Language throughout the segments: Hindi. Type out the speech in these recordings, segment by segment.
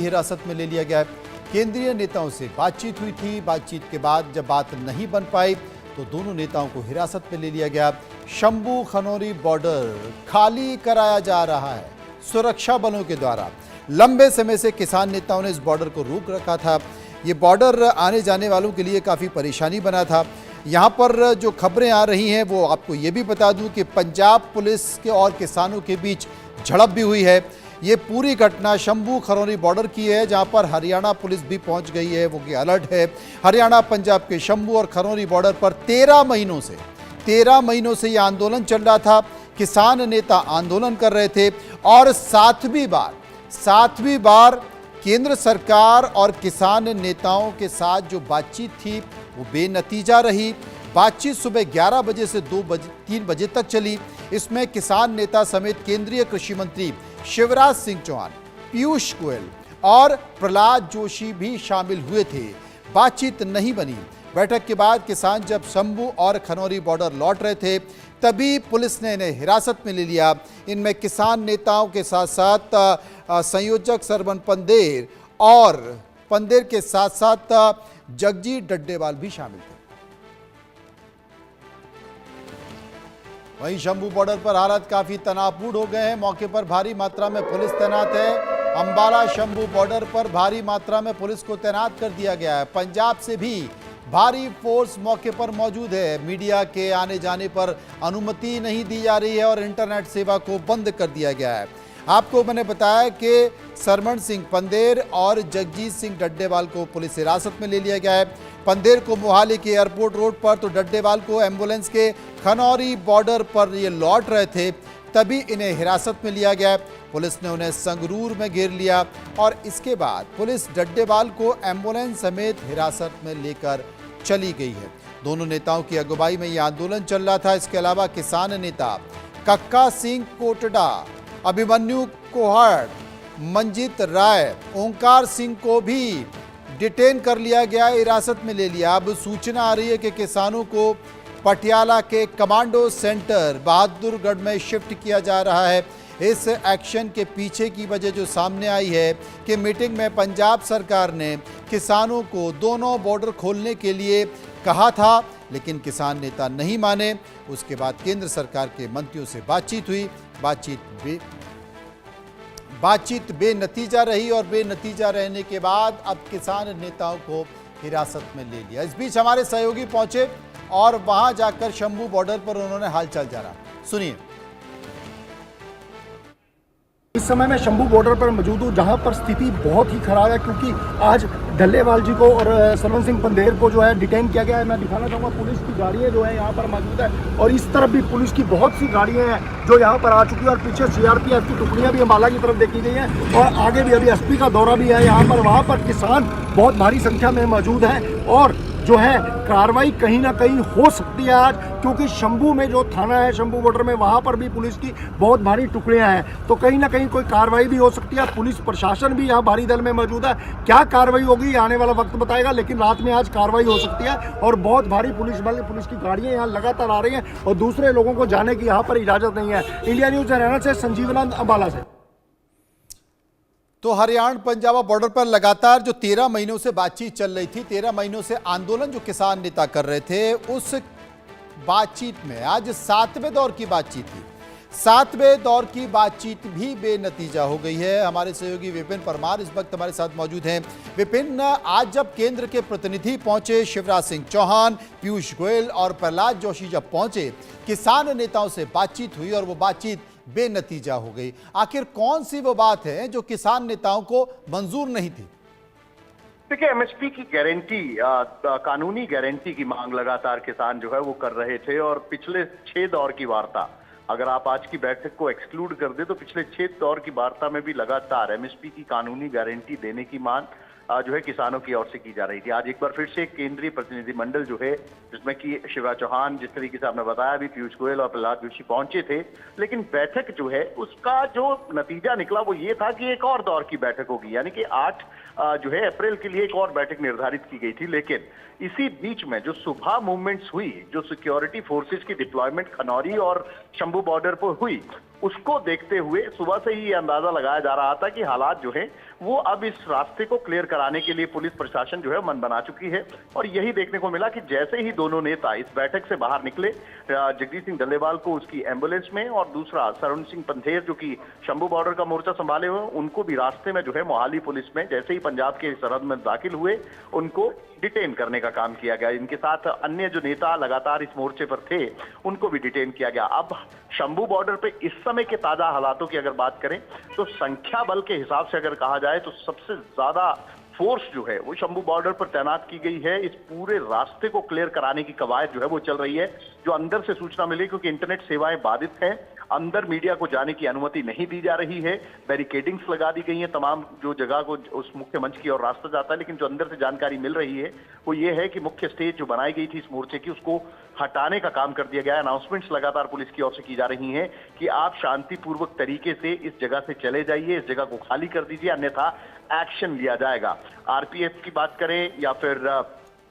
हिरासत में ले लिया गया है। केंद्रीय नेताओं से बातचीत हुई थी। बातचीत के बाद जब बात नहीं बन पाई तो दोनों नेताओं को हिरासत में ले लिया गया। शंभू खनौरी बॉर्डर खाली कराया जा रहा है सुरक्षा बलों के द्वारा। लंबे समय से किसान नेताओं ने इस बॉर्डर को रोक रखा था। ये बॉर्डर आने जाने वालों के लिए काफ़ी परेशानी बना था। यहाँ पर जो खबरें आ रही हैं वो आपको ये भी बता दूं कि पंजाब पुलिस के और किसानों के बीच झड़प भी हुई है। ये पूरी घटना शंभू खनौरी बॉर्डर की है, जहां पर हरियाणा पुलिस भी पहुंच गई है, वो कि अलर्ट है। हरियाणा पंजाब के शंभू और खनौरी बॉर्डर पर 13 महीनों से ये आंदोलन चल रहा था। किसान नेता आंदोलन कर रहे थे और सातवीं बार केंद्र सरकार और किसान नेताओं के साथ जो बातचीत थी वो बेनतीजा रही। बातचीत सुबह 11 बजे से 3 बजे तक चली। इसमें किसान नेता समेत केंद्रीय कृषि मंत्री शिवराज सिंह चौहान, पीयूष गोयल और प्रहलाद जोशी भी शामिल हुए थे। बातचीत नहीं बनी। बैठक के बाद किसान जब शंभू और खनौरी बॉर्डर लौट रहे थे तभी पुलिस ने इन्हें हिरासत में ले लिया। इनमें किसान नेताओं के साथ साथ संयोजक सरवन पंदेर और पंदेर के साथ साथ जगजीत डड्डेवाल भी शामिल थे। वहीं शंभू बॉर्डर पर हालात काफी तनावपूर्ण हो गए हैं। मौके पर भारी मात्रा में पुलिस तैनात है। अंबाला शंभू बॉर्डर पर भारी मात्रा में पुलिस को तैनात कर दिया गया है। पंजाब से भी भारी फोर्स मौके पर मौजूद है। मीडिया के आने जाने पर अनुमति नहीं दी जा रही है और इंटरनेट सेवा को बंद कर दिया गया है। आपको मैंने बताया कि सरमन सिंह पंदेर और जगजीत सिंह डड्डेवाल को पुलिस हिरासत में ले लिया गया है। पंदेर को मोहाली के एयरपोर्ट रोड पर तो डड्डेवाल को एम्बुलेंस के खनौरी बॉर्डर पर ये लौट रहे थे तभी इन्हें हिरासत में लिया गया। पुलिस ने उन्हें संगरूर में घेर लिया और इसके बाद पुलिस डड्डेवाल को एम्बुलेंस समेत हिरासत में लेकर चली गई है। दोनों नेताओं की अगुवाई में यह आंदोलन चल रहा था। इसके अलावा किसान नेता कक्का सिंह कोटड़ा, अभिमन्यु कोहड़, मंजीत राय, ओंकार सिंह को भी डिटेन कर लिया गया, हिरासत में ले लिया। अब सूचना आ रही है कि किसानों को पटियाला के कमांडो सेंटर बहादुरगढ़ में शिफ्ट किया जा रहा है। इस एक्शन के पीछे की वजह जो सामने आई है कि मीटिंग में पंजाब सरकार ने किसानों को दोनों बॉर्डर खोलने के लिए कहा था, लेकिन किसान नेता नहीं माने। उसके बाद केंद्र सरकार के मंत्रियों से बातचीत हुई। बातचीत बेनतीजा रही और बेनतीजा रहने के बाद अब किसान नेताओं को हिरासत में ले लिया। इस बीच हमारे सहयोगी पहुंचे और वहां जाकर शंभू बॉर्डर पर उन्होंने हालचाल जाना। सुनिए। इस समय मैं शंभू बॉर्डर पर मौजूद हूँ, जहाँ पर स्थिति बहुत ही खराब है क्योंकि आज डल्लेवाल जी को और सरवन सिंह पंदेर को जो है डिटेन किया गया है। मैं दिखाना चाहूँगा पुलिस की गाड़ियाँ जो है यहाँ पर मौजूद है और इस तरफ भी पुलिस की बहुत सी गाड़ियाँ हैं जो यहाँ पर आ चुकी है और पीछे सीआरपीएफ की टुकड़ियाँ भी अंबाला की तरफ देखी गई हैं और आगे भी अभी एसपी का दौरा भी है यहाँ पर। वहाँ पर किसान बहुत भारी संख्या में मौजूद हैं और जो है कार्रवाई कहीं ना कहीं हो सकती है आज, क्योंकि शंभू में जो थाना है शंभू बॉर्डर में वहां पर भी पुलिस की बहुत भारी टुकड़ियां हैं, तो कहीं ना कहीं कोई कार्रवाई भी हो सकती है। पुलिस प्रशासन भी यहाँ भारी दल में मौजूद है। क्या कार्रवाई होगी आने वाला वक्त बताएगा, लेकिन रात में आज कार्रवाई हो सकती है और बहुत भारी पुलिस बल पुलिस की गाड़ियां यहाँ लगातार आ रही हैं और दूसरे लोगों को जाने की यहाँ पर इजाजत नहीं है। इंडिया न्यूज हरियाणा से संजीवनंद अंबाला से। तो हरियाणा पंजाब बॉर्डर पर लगातार जो 13 महीनों से बातचीत चल रही थी, 13 महीनों से आंदोलन जो किसान नेता कर रहे थे, उस बातचीत में आज 7वें दौर की बातचीत थी। 7वें दौर की बातचीत भी बेनतीजा हो गई है। हमारे सहयोगी विपिन परमार इस वक्त हमारे साथ मौजूद हैं। विपिन, आज जब केंद्र के प्रतिनिधि पहुंचे, शिवराज सिंह चौहान, पीयूष गोयल और प्रहलाद जोशी जब पहुंचे, किसान नेताओं से बातचीत हुई और वो बातचीत बेनतीजा हो गई। आखिर कौन सी वो बात है जो किसान नेताओं को मंजूर नहीं थी? देखिए, एमएसपी की गारंटी, कानूनी गारंटी की मांग लगातार किसान जो है वो कर रहे थे और पिछले 6 दौर की वार्ता, अगर आप आज की बैठक को एक्सक्लूड कर दे तो पिछले 6 दौर की वार्ता में भी लगातार एमएसपी की कानूनी गारंटी देने की मांग जो है किसानों की ओर से की जा रही थी। आज एक बार फिर से केंद्रीय प्रतिनिधिमंडल जो है, जिसमें कि शिवराज चौहान, जिस तरीके से आपने बताया, भी पीयूष गोयल और प्रहलाद जोशी पहुंचे थे, लेकिन बैठक जो है उसका जो नतीजा निकला वो ये था कि एक और दौर की बैठक होगी, यानी कि 8 जो है अप्रैल के लिए एक और बैठक निर्धारित की गई थी। लेकिन इसी बीच में जो सुबह मूवमेंट्स हुई, जो सिक्योरिटी फोर्सेस की डिप्लॉयमेंट खनौरी और शंभू बॉर्डर पर हुई, उसको देखते हुए सुबह से ही ये अंदाजा लगाया जा रहा था कि हालात जो है वो अब इस रास्ते को क्लियर कराने के लिए पुलिस प्रशासन जो है मन बना चुकी है। और यही देखने को मिला कि जैसे ही दोनों नेता इस बैठक से बाहर निकले, जगदीश सिंह डल्लेवाल को उसकी एम्बुलेंस में और दूसरा सरवण सिंह पंधेर जो कि शंभू बॉर्डर का मोर्चा संभाले हुए, उनको भी रास्ते में जो है मोहाली पुलिस में जैसे ही पंजाब के सरहद में दाखिल हुए, उनको डिटेन करने का काम किया गया। इनके साथ अन्य जो नेता लगातार इस मोर्चे पर थे, उनको भी डिटेन किया गया। अब शंभू बॉर्डर पे इस समय के ताजा हालातों की अगर बात करें तो संख्या बल के हिसाब से अगर कहा जाए तो सबसे ज्यादा फोर्स जो है वो शंभू बॉर्डर पर तैनात की गई है। इस पूरे रास्ते को क्लियर कराने की कवायद जो है वो चल रही है। जो अंदर से सूचना मिली, क्योंकि इंटरनेट सेवाएं बाधित हैं, अंदर मीडिया को जाने की अनुमति नहीं दी जा रही है। बैरिकेडिंग्स लगा दी गई हैं तमाम जो जगह को उस मुख्य मंच की ओर रास्ता जाता है। लेकिन जो अंदर से जानकारी मिल रही है वो ये है कि मुख्य स्टेज जो बनाई गई थी इस मोर्चे की, उसको हटाने का काम कर दिया गया है। अनाउंसमेंट्स लगातार पुलिस की ओर से की जा रही हैं कि आप शांतिपूर्वक तरीके से इस जगह से चले जाइए, इस जगह को खाली कर दीजिए, अन्यथा एक्शन लिया जाएगा। आरपीएफ की बात करें या फिर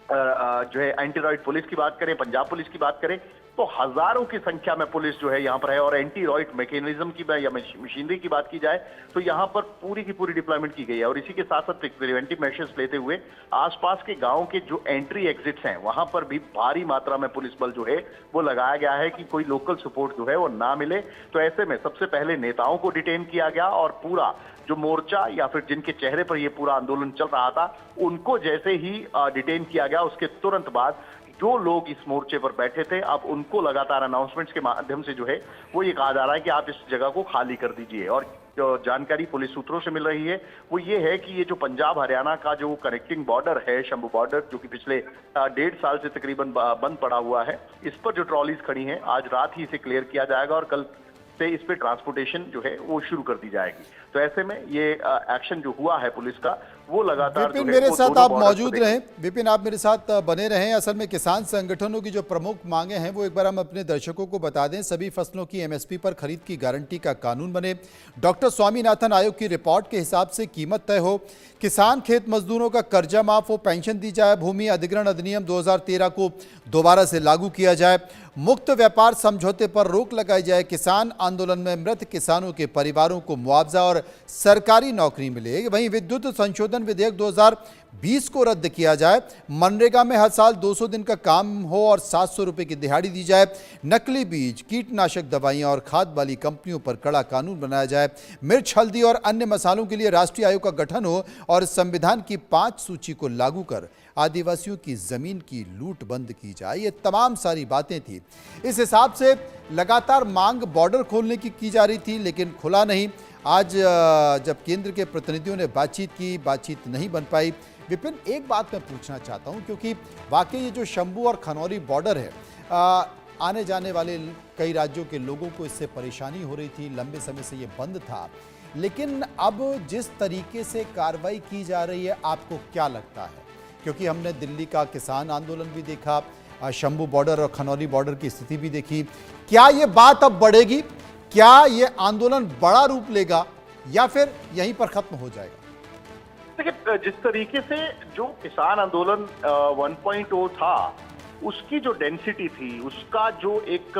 जो है एंटी रॉयड पुलिस की बात करें, पंजाब पुलिस की बात करें, तो हजारों की संख्या में पुलिस जो है यहाँ पर है। और एंटी रॉयड मैकेनिज्म की या मशीनरी की बात की जाए तो यहाँ पर पूरी की पूरी डिप्लॉयमेंट की गई है। और इसी के साथ साथ प्रिवेंटिव मेजर्स लेते हुए आसपास के गांव के जो एंट्री एग्जिट्स हैं वहां पर भी भारी मात्रा में पुलिस बल जो है वो लगाया गया है कि कोई लोकल सपोर्ट जो है वो ना मिले। तो ऐसे में सबसे पहले नेताओं को डिटेन किया गया और पूरा जो मोर्चा या फिर जिनके चेहरे पर ये पूरा आंदोलन चल रहा था उनको जैसे ही डिटेन किया गया, उसके तुरंत बाद जो लोग इस मोर्चे पर बैठे थे अब उनको लगातार अनाउंसमेंट्स के माध्यम से जो है वो ये कहा जा रहा है कि आप इस जगह को खाली कर दीजिए। और जो जानकारी पुलिस सूत्रों से मिल रही है वो ये है कि ये जो पंजाब हरियाणा का जो कनेक्टिंग बॉर्डर है, शंभू बॉर्डर, जो कि पिछले 1.5 साल से तकरीबन बंद पड़ा हुआ है, इस पर जो ट्रॉलीज खड़ी हैं आज रात ही इसे क्लियर किया जाएगा और कल से इस पे ट्रांसपोर्टेशन जो है वो शुरू कर दी जाएगी। तो ऐसे में ये एक्शन जो हुआ है पुलिस का वो लगातार विपिन मेरे साथ आप मौजूद रहें, विपिन आप मेरे साथ बने रहें। असल में किसान संगठनों की जो प्रमुख मांगे हैं वो एक बार हम अपने दर्शकों को बता दें। सभी फसलों की एमएसपी पर खरीद की गारंटी का कानून बने, डॉक्टर स्वामीनाथन आयोग की रिपोर्ट के हिसाब से कीमत तय हो, किसान खेत मजदूरों का कर्जा माफ हो, पेंशन दी जाए, भूमि अधिग्रहण अधिनियम 2013 को दोबारा से लागू किया जाए, मुक्त व्यापार समझौते पर रोक लगाई जाए, किसान आंदोलन में मृत किसानों के परिवारों को मुआवजा और सरकारी नौकरी मिले। वहीं विद्युत संशोधन विधेयक 2020 को रद्द किया जाए, मनरेगा में हर साल 200 दिन का काम हो और 700 रुपए की दिहाड़ी दी जाए, नकली बीज, कीटनाशक दवाइयां और खाद वाली कंपनियों पर कड़ा कानून बनाया जाए, मिर्च, हल्दी और अन्य मसालों के लिए राष्ट्रीय आयोग का गठन हो और संविधान की 5 सूची को लागू कर आदिवासियों की जमीन की लूट बंद की जाए। ये तमाम सारी बातें थी। इस हिसाब से लगातार मांग बॉर्डर खोलने की जा रही थी लेकिन खुला नहीं। आज जब केंद्र के प्रतिनिधियों ने बातचीत की, बातचीत नहीं बन पाई। विपिन एक बात मैं पूछना चाहता हूं क्योंकि वाकई ये जो शंभू और खनौरी बॉर्डर है, आने जाने वाले कई राज्यों के लोगों को इससे परेशानी हो रही थी, लंबे समय से ये बंद था। लेकिन अब जिस तरीके से कार्रवाई की जा रही है आपको क्या लगता है? क्योंकि हमने दिल्ली का किसान आंदोलन भी देखा, शंभू बॉर्डर और खनौरी बॉर्डर की स्थिति भी देखी। क्या ये बात अब बढ़ेगी? क्या ये आंदोलन बड़ा रूप लेगा या फिर यहीं पर खत्म हो जाएगा? देखिए, जिस तरीके से जो किसान आंदोलन 1.0 था, उसकी जो डेंसिटी थी, उसका जो एक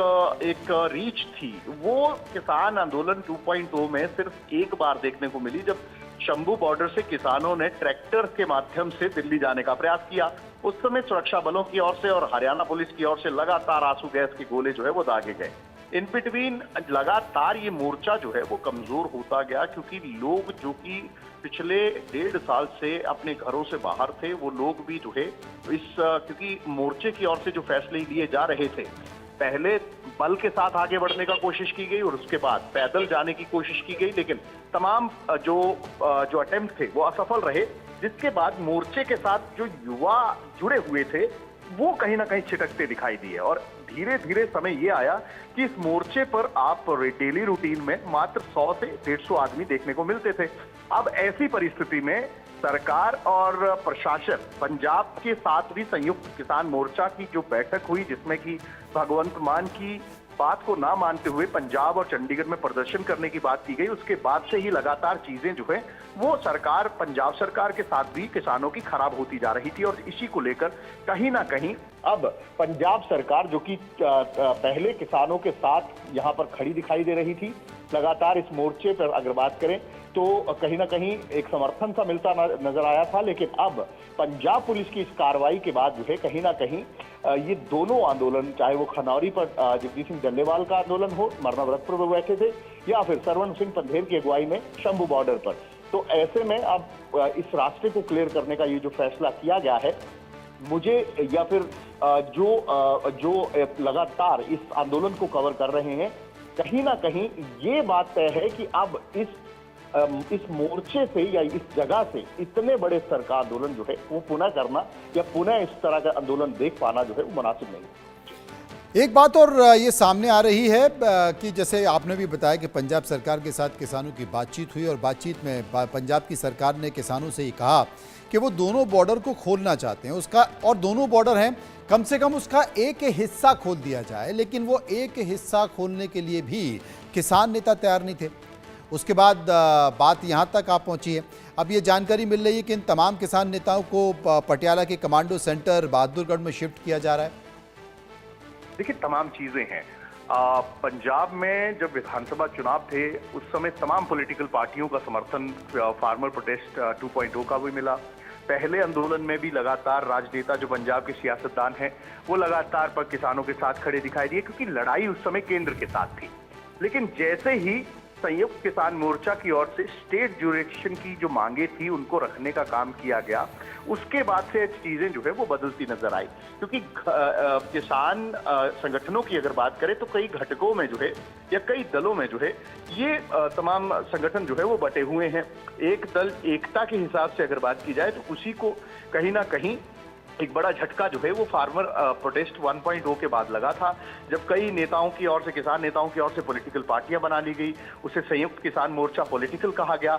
रीच थी, वो किसान आंदोलन 2.0 में सिर्फ एक बार देखने को मिली जब शंभू बॉर्डर से किसानों ने ट्रैक्टर के माध्यम से दिल्ली जाने का प्रयास किया। उस समय सुरक्षा बलों की ओर से और हरियाणा पुलिस की ओर से लगातार आंसू गैस के गोले जो है वो दागे गए। इन बिटवीन लगातार ये मोर्चा जो है वो कमजोर होता गया क्योंकि लोग जो कि पिछले 1.5 साल से अपने घरों से बाहर थे, वो लोग भी जो है क्योंकि मोर्चे की ओर से जो फैसले लिए जा रहे थे, पहले बल के साथ आगे बढ़ने का कोशिश की गई और उसके बाद पैदल जाने की कोशिश की गई, लेकिन तमाम जो अटेम्प्ट थे वो असफल रहे। जिसके बाद मोर्चे के साथ जो युवा जुड़े हुए थे वो कहीं ना कहीं छिटकते दिखाई दिए और धीरे धीरे समय ये आया कि इस मोर्चे पर आप डेली रूटीन में मात्र 100 से 150 आदमी देखने को मिलते थे। अब ऐसी परिस्थिति में सरकार और प्रशासन, पंजाब के साथ भी संयुक्त किसान मोर्चा की जो बैठक हुई जिसमें कि भगवंत मान की बात को ना मानते हुए पंजाब और चंडीगढ़ में प्रदर्शन करने की बात की गई, उसके बाद से ही लगातार चीजें जो है वो सरकार, पंजाब सरकार के साथ भी किसानों की खराब होती जा रही थी। और इसी को लेकर कहीं ना कहीं अब पंजाब सरकार जो कि पहले किसानों के साथ यहाँ पर खड़ी दिखाई दे रही थी, लगातार इस मोर्चे पर अगर बात करें तो कहीं ना कहीं एक समर्थन सा मिलता नजर आया था। लेकिन अब पंजाब पुलिस की इस कार्रवाई के बाद जो है कहीं ना कहीं ये दोनों आंदोलन, चाहे वो खनौरी पर जगदीश सिंह डल्लेवाल का आंदोलन हो, मरना व्रत पर वो बैठे थे, या फिर सरवण सिंह पंधेर की अगुवाई में शंभू बॉर्डर पर, तो ऐसे में अब इस रास्ते को क्लियर करने का ये जो फैसला किया गया है, मुझे या फिर जो लगातार इस आंदोलन को कवर कर रहे हैं, कहीं ना कहीं ये बात तय है कि अब इस मोर्चे से या इस जगह से इतने बड़े स्तर का आंदोलन जो है वो पुनः करना या पुनः इस तरह का आंदोलन देख पाना जो है वो मुनासिब नहीं। एक बात और ये सामने आ रही है कि जैसे आपने भी बताया कि पंजाब सरकार के साथ किसानों की बातचीत हुई और बातचीत में पंजाब की सरकार ने किसानों से ये कहा कि वो दोनों बॉर्डर को खोलना चाहते हैं, उसका, और दोनों बॉर्डर हैं, कम से कम उसका एक हिस्सा खोल दिया जाए। लेकिन वो एक हिस्सा खोलने के लिए भी किसान नेता तैयार नहीं थे। उसके बाद बात यहाँ तक आ पहुँची है। अब ये जानकारी मिल रही है कि इन तमाम किसान नेताओं को पटियाला के कमांडो सेंटर बहादुरगढ़ में शिफ्ट किया जा रहा है। देखिए, तमाम चीजें हैं। पंजाब में जब विधानसभा चुनाव थे उस समय तमाम पॉलिटिकल पार्टियों का समर्थन फार्मर प्रोटेस्ट 2.0 का भी मिला। पहले आंदोलन में भी लगातार राजनेता जो पंजाब के सियासतदान हैं वो लगातार पर किसानों के साथ खड़े दिखाई दिए, क्योंकि लड़ाई उस समय केंद्र के साथ थी। लेकिन जैसे ही संयुक्त किसान मोर्चा की ओर से स्टेट ज्यूरिडिक्शन की जो मांगे थी उनको रखने का काम किया गया, उसके बाद से चीजें जो है वो बदलती नजर आई। क्योंकि किसान संगठनों की अगर बात करें तो कई घटकों में जो है या कई दलों में जो है ये तमाम संगठन जो है वो बटे हुए हैं। एक दल एकता के हिसाब से अगर बात की जाए तो उसी को कहीं ना कहीं एक बड़ा झटका जो है वो फार्मर प्रोटेस्ट 1.0 के बाद लगा था, जब कई नेताओं की ओर से, किसान नेताओं की ओर से पॉलिटिकल पार्टियां बना ली गई, उसे संयुक्त किसान मोर्चा पॉलिटिकल कहा गया।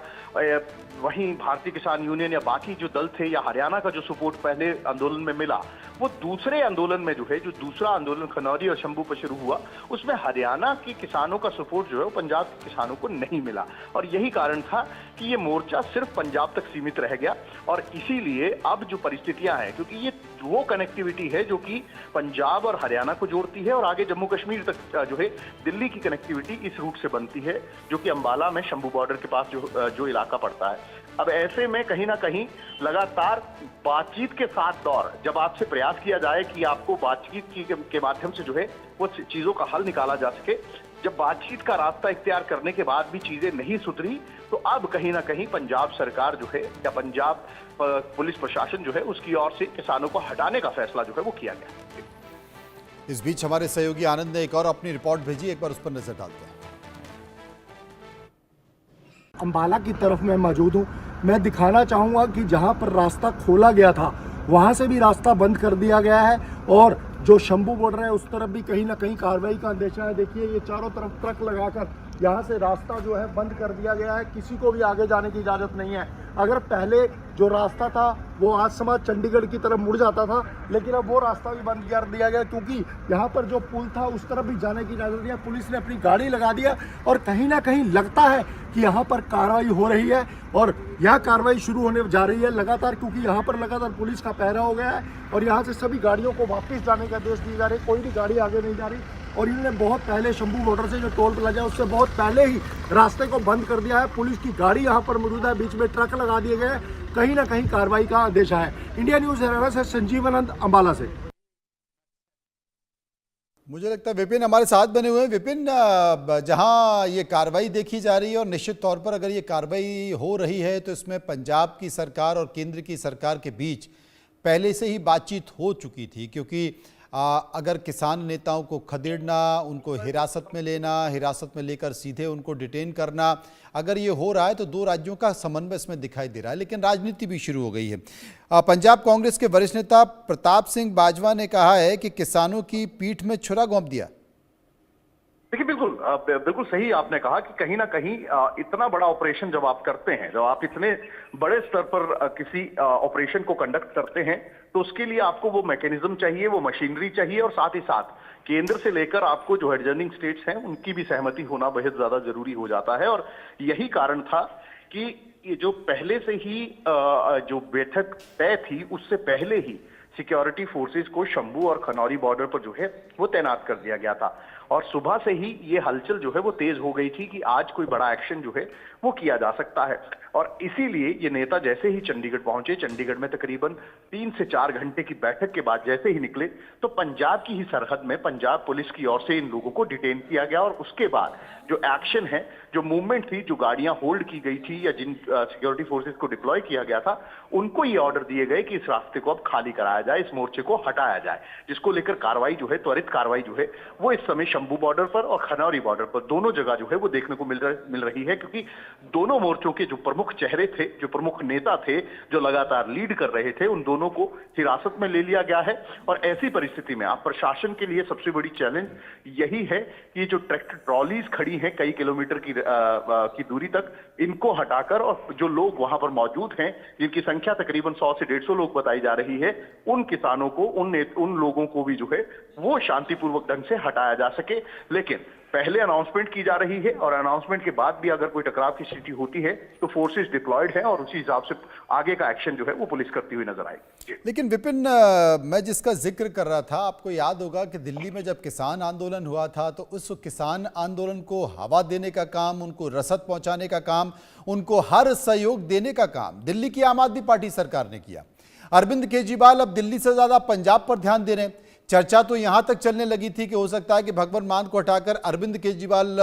वहीं भारतीय किसान यूनियन या बाकी जो दल थे या हरियाणा का जो सपोर्ट पहले आंदोलन में मिला, वो दूसरे आंदोलन में जो है, जो दूसरा आंदोलन खनौरी और शंभू पर शुरू हुआ, उसमें हरियाणा के किसानों का सपोर्ट जो है वो पंजाब के किसानों को नहीं मिला। और यही कारण था कि ये मोर्चा सिर्फ पंजाब तक सीमित रह गया। और इसीलिए अब जो परिस्थितियां हैं, क्योंकि ये वो कनेक्टिविटी है जो कि पंजाब और हरियाणा को जोड़ती है और आगे जम्मू कश्मीर तक जो है दिल्ली की कनेक्टिविटी इस रूट से बनती है, जो कि अंबाला में शंभू बॉर्डर के पास जो इलाका पड़ता है। अब ऐसे में कहीं ना कहीं लगातार बातचीत के साथ दौर, जब आपसे प्रयास किया जाए कि आपको बातचीत के माध्यम से जो है वो चीजों का हल निकाला जा सके, जब बातचीत का रास्ता इख्तियार करने के बाद भी चीजें नहीं सुधरी, तो अब कहीं ना कहीं पंजाब सरकार जो है या पंजाब पुलिस प्रशासन जो है उसकी ओर से किसानों को हटाने का फैसला जो है वो किया गया। इस बीच हमारे सहयोगी आनंद ने एक और अपनी रिपोर्ट भेजी, एक बार उस पर नजर डालते हैं। अंबाला की तरफ मैं मौजूद हूँ। मैं दिखाना चाहूँगा कि जहाँ पर रास्ता खोला गया था वहाँ से भी रास्ता बंद कर दिया गया है और जो शंभू बॉर्डर है उस तरफ भी कहीं ना कहीं कार्रवाई का अंदेशा है। देखिए, ये चारों तरफ ट्रक लगाकर यहाँ से रास्ता जो है बंद कर दिया गया है, किसी को भी आगे जाने की इजाज़त नहीं है। अगर पहले जो रास्ता था वो आज समाज चंडीगढ़ की तरफ मुड़ जाता था, लेकिन अब वो रास्ता भी बंद कर दिया गया, क्योंकि यहाँ पर जो पुल था उस तरफ भी जाने की इजाज़त नहीं है। पुलिस ने अपनी गाड़ी लगा दिया और कहीं ना कहीं लगता है कि यहाँ पर कार्रवाई हो रही है और यह कार्रवाई शुरू होने जा रही है लगातार, क्योंकि यहाँ पर लगातार पुलिस का पहरा हो गया है और यहाँ से सभी गाड़ियों को वापस जाने के आदेश दिए जा रहे हैं। कोई भी गाड़ी आगे नहीं जा रही और इन्होंने बहुत पहले शंभू बॉर्डर से जो टोल प्लाजा है उससे बहुत पहले ही रास्ते को बंद कर दिया है। पुलिस की गाड़ी यहाँ पर मौजूद है, बीच में ट्रक लगा दिए गए, कहीं ना कहीं कार्रवाई का आदेश है। इंडिया न्यूज़ हरियाणा से संजीव आनंद, अंबाला से। मुझे लगता है विपिन हमारे साथ बने हुए हैं। विपिन, जहां ये कार्रवाई देखी जा रही है और निश्चित तौर पर अगर ये कार्रवाई हो रही है तो इसमें पंजाब की सरकार और केंद्र की सरकार के बीच पहले से ही बातचीत हो चुकी थी, क्योंकि अगर किसान नेताओं को खदेड़ना, उनको हिरासत में लेना, हिरासत में लेकर सीधे उनको डिटेन करना, अगर ये हो रहा है तो दो राज्यों का समन्वय इसमें दिखाई दे रहा है। लेकिन राजनीति भी शुरू हो गई है। पंजाब कांग्रेस के वरिष्ठ नेता प्रताप सिंह बाजवा ने कहा है कि किसानों की पीठ में छुरा घोंप दिया। देखिए, बिल्कुल सही आपने कहा कि कहीं ना कहीं इतना बड़ा ऑपरेशन जब आप करते हैं, जब आप इतने बड़े स्तर पर किसी ऑपरेशन को कंडक्ट करते हैं, तो उसके लिए आपको वो मैकेनिज्म चाहिए, वो मशीनरी चाहिए और साथ ही साथ केंद्र से लेकर आपको जो एडजर्निंग स्टेट्स हैं उनकी भी सहमति होना बेहद ज्यादा जरूरी हो जाता है। और यही कारण था कि ये जो पहले से ही जो बैठक तय थी उससे पहले ही सिक्योरिटी फोर्सेस को शंभू और खनौरी बॉर्डर पर जो है वो तैनात कर दिया गया था। और सुबह से ही ये हलचल जो है वो तेज हो गई थी कि आज कोई बड़ा एक्शन जो है वो किया जा सकता है। और इसीलिए ये नेता जैसे ही चंडीगढ़ पहुंचे, चंडीगढ़ में तकरीबन 3 से 4 घंटे की बैठक के बाद जैसे ही निकले तो पंजाब की ही सरहद में पंजाब पुलिस की ओर से इन लोगों को डिटेन किया गया। और उसके बाद जो एक्शन है, जो मूवमेंट थी, जो गाड़ियां होल्ड की गई थी या जिन सिक्योरिटी फोर्सेस को डिप्लॉय किया गया था, उनको ये ऑर्डर दिए गए कि इस रास्ते को अब खाली कराया जाए, इस मोर्चे को हटाया जाए, जिसको लेकर कार्रवाई जो है, त्वरित कार्रवाई जो है वो इस समय शंभू बॉर्डर पर और खनौरी बॉर्डर पर दोनों जगह जो है वो देखने को मिल रही है। क्योंकि दोनों मोर्चों के जो प्रमुख चेहरे थे, जो प्रमुख नेता थे, जो लगातार लीड कर रहे थे, उन दोनों को हिरासत में ले लिया गया है। और ऐसी परिस्थिति में आप प्रशासन के लिए सबसे बड़ी चैलेंज यही है कि जो ट्रैक्टर ट्रॉलीज खड़ी हैं कई किलोमीटर की दूरी तक, इनको हटाकर और जो लोग वहां पर मौजूद हैं, जिनकी संख्या तकरीबन 100 से 150 लोग बताई जा रही है, उन किसानों को, उन लोगों को भी जो है वो शांतिपूर्वक ढंग से हटाया जा सके। लेकिन पहले अनाउंसमेंट की जा रही है और अनाउंसमेंट के बाद भी अगर कोई टकराव की स्थिति होती है तो फोर्सेस डिप्लॉयड है और उसी हिसाब से आगे का एक्शन जो है वो पुलिस करती हुई नजर आएगी। लेकिन विपिन, मैं जिसका जिक्र कर रहा था, आपको याद होगा कि दिल्ली में जब किसान आंदोलन हुआ था तो उस किसान आंदोलन को हवा देने का काम, उनको रसद पहुंचाने का काम, उनको हर सहयोग देने का काम दिल्ली की आम आदमी पार्टी सरकार ने किया। अरविंद केजरीवाल अब दिल्ली से ज्यादा पंजाब पर ध्यान दे रहे हैं। चर्चा तो यहां तक चलने लगी थी कि हो सकता है कि भगवंत मान को हटाकर अरविंद केजरीवाल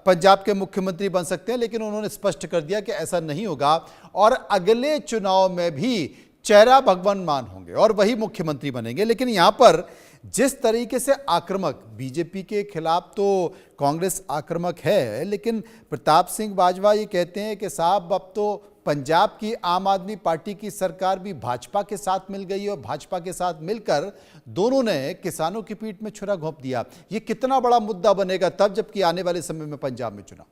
पंजाब के मुख्यमंत्री बन सकते हैं, लेकिन उन्होंने स्पष्ट कर दिया कि ऐसा नहीं होगा और अगले चुनाव में भी चेहरा भगवंत मान होंगे और वही मुख्यमंत्री बनेंगे। लेकिन यहां पर जिस तरीके से आक्रामक, बीजेपी के खिलाफ तो कांग्रेस आक्रामक है, लेकिन प्रताप सिंह बाजवा ये कहते हैं कि साहब अब तो पंजाब की आम आदमी पार्टी की सरकार भी भाजपा के साथ मिल गई और भाजपा के साथ मिलकर दोनों ने किसानों की पीठ में छुरा घोंप दिया। ये कितना बड़ा मुद्दा बनेगा तब जबकि आने वाले समय में पंजाब में चुनाव?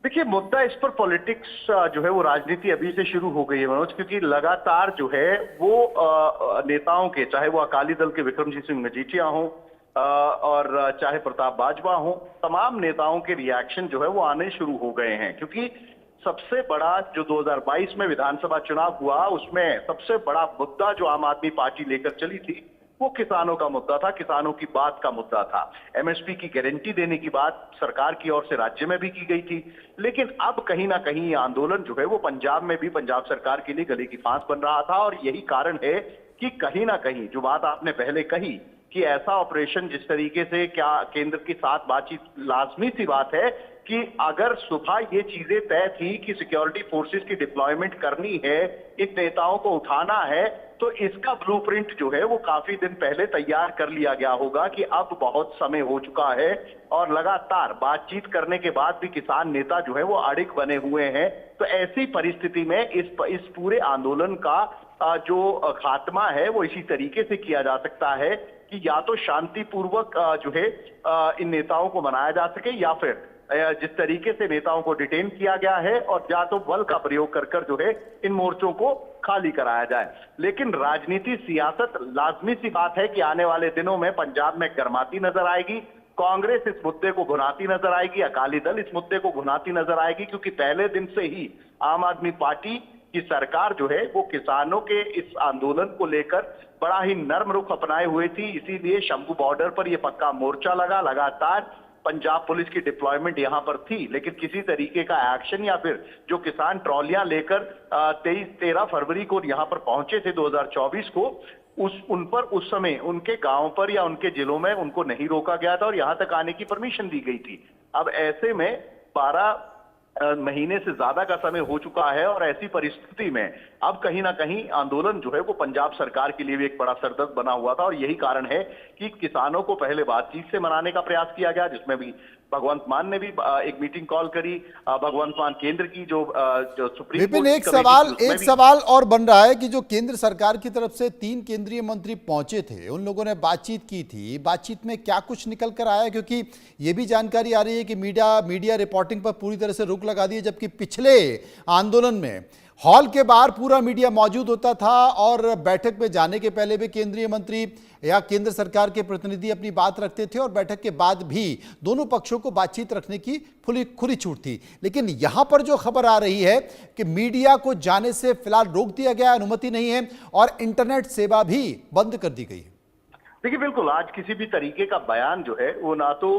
देखिए, मुद्दा इस पर पॉलिटिक्स जो है वो राजनीति अभी से शुरू हो गई है मनोज, क्योंकि लगातार जो है वो नेताओं के, चाहे वो अकाली दल के विक्रमजीत सिंह मजीठिया हो और चाहे प्रताप बाजवा हो, तमाम नेताओं के रिएक्शन जो है वो आने शुरू हो गए हैं। क्योंकि सबसे बड़ा जो 2022 में विधानसभा चुनाव हुआ, उसमें सबसे बड़ा मुद्दा जो आम आदमी पार्टी लेकर चली थी वो किसानों का मुद्दा था, किसानों की बात का मुद्दा था। एमएसपी की गारंटी देने की बात सरकार की ओर से राज्य में भी की गई थी। लेकिन अब कहीं ना कहीं ये आंदोलन जो है वो पंजाब में भी पंजाब सरकार के लिए गले की फांस बन रहा था। और यही कारण है कि कहीं ना कहीं जो बात आपने पहले कही कि ऐसा ऑपरेशन जिस तरीके से, क्या केंद्र के साथ बातचीत, लाजमी सी बात है कि अगर सुबह ये चीजें तय थी कि सिक्योरिटी फोर्सेस की डिप्लॉयमेंट करनी है, इन नेताओं को उठाना है, तो इसका ब्लूप्रिंट जो है वो काफी दिन पहले तैयार कर लिया गया होगा कि अब बहुत समय हो चुका है। और लगातार बातचीत करने के बाद भी किसान नेता जो है वो अड़िग बने हुए हैं। तो ऐसी परिस्थिति में इस पूरे आंदोलन का जो खात्मा है वो इसी तरीके से किया जा सकता है कि या तो शांतिपूर्वक जो है इन नेताओं को मनाया जा सके, या फिर जिस तरीके से नेताओं को डिटेन किया गया है और या तो बल का प्रयोग कर जो है इन मोर्चों को खाली कराया जाए। लेकिन राजनीति, सियासत, लाजमी सी बात है कि आने वाले दिनों में पंजाब में गर्माती नजर आएगी। कांग्रेस इस मुद्दे को भुनाती नजर आएगी, अकाली दल इस मुद्दे को भुनाती नजर आएगी, क्योंकि पहले दिन से ही आम आदमी पार्टी की सरकार जो है वो किसानों के इस आंदोलन को लेकर बड़ा ही नर्म रुख अपनाए हुए थी। इसीलिए शंभू बॉर्डर पर यह पक्का मोर्चा लगा, लगातार पंजाब पुलिस की डिप्लॉयमेंट यहां पर थी, लेकिन किसी तरीके का एक्शन या फिर जो किसान ट्रॉलियां लेकर 13 फरवरी को यहां पर पहुंचे थे 2024 को, उन पर उस समय उनके गांव पर या उनके जिलों में उनको नहीं रोका गया था और यहां तक आने की परमिशन दी गई थी। अब ऐसे में 12 महीने से ज्यादा का समय हो चुका है और ऐसी परिस्थिति में अब कहीं ना कहीं आंदोलन जो है वो पंजाब सरकार के लिए भी एक बड़ा सरदर्द बना हुआ था। और यही कारण है कि किसानों को पहले बातचीत से मनाने का प्रयास किया गया, जिसमें भी भगवंत मान ने भी एक मीटिंग कॉल करी। भगवंत मान केंद्र की जो सुप्रीम कोर्ट, एक सवाल और बन रहा है कि जो केंद्र सरकार की तरफ से 3 केंद्रीय मंत्री पहुंचे थे, उन लोगों ने बातचीत की थी, बातचीत में क्या कुछ निकल कर आया? क्योंकि ये भी जानकारी आ रही है कि मीडिया रिपोर्टिंग पर पूरी तरह से रोक लगा दी है, जबकि पिछले आंदोलन में हॉल के बाहर पूरा मीडिया मौजूद होता था और बैठक में जाने के पहले भी केंद्रीय मंत्री या केंद्र सरकार के प्रतिनिधि अपनी बात रखते थे और बैठक के बाद भी दोनों पक्षों को बातचीत रखने की खुली छूट थी। लेकिन यहां पर जो खबर आ रही है कि मीडिया को जाने से फिलहाल रोक दिया गया, अनुमति नहीं है और इंटरनेट सेवा भी बंद कर दी गई है। देखिए, बिल्कुल आज किसी भी तरीके का बयान जो है वो ना तो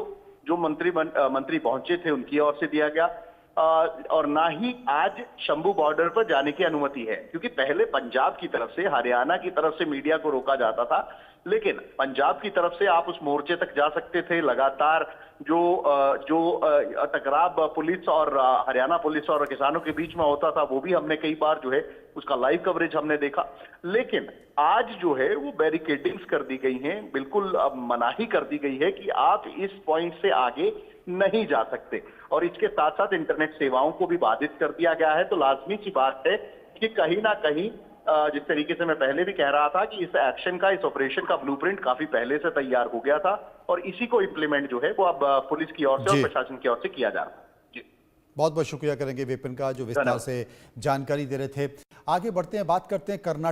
जो मंत्री पहुंचे थे उनकी ओर से दिया गया, और ना ही आज शंभू बॉर्डर पर जाने की अनुमति है, क्योंकि पहले पंजाब की तरफ से, हरियाणा की तरफ से मीडिया को रोका जाता था, लेकिन पंजाब की तरफ से आप उस मोर्चे तक जा सकते थे। लगातार जो टकराव पुलिस और हरियाणा पुलिस और किसानों के बीच में होता था, वो भी हमने कई बार जो है उसका लाइव कवरेज हमने देखा। लेकिन आज जो है वो बैरिकेडिंग्स कर दी गई हैं, बिल्कुल मनाही कर दी गई है कि आप इस पॉइंट से आगे नहीं जा सकते, और इसके साथ साथ इंटरनेट सेवाओं को भी बाधित कर दिया गया है। तो लाजमी सी बात है कि कहीं ना कहीं, जिस तरीके से मैं पहले भी कह रहा था कि इस एक्शन का, इस ऑपरेशन का ब्लूप्रिंट काफी पहले से तैयार हो गया था, और इसी को इम्प्लीमेंट जो है वो अब पुलिस की ओर से और प्रशासन की ओर से किया जा रहा है। जी, बहुत बहुत शुक्रिया करेंगे विपिन का, जो विस्तार से जानकारी दे रहे थे। आगे बढ़ते हैं, बात करते हैं कर्नाटक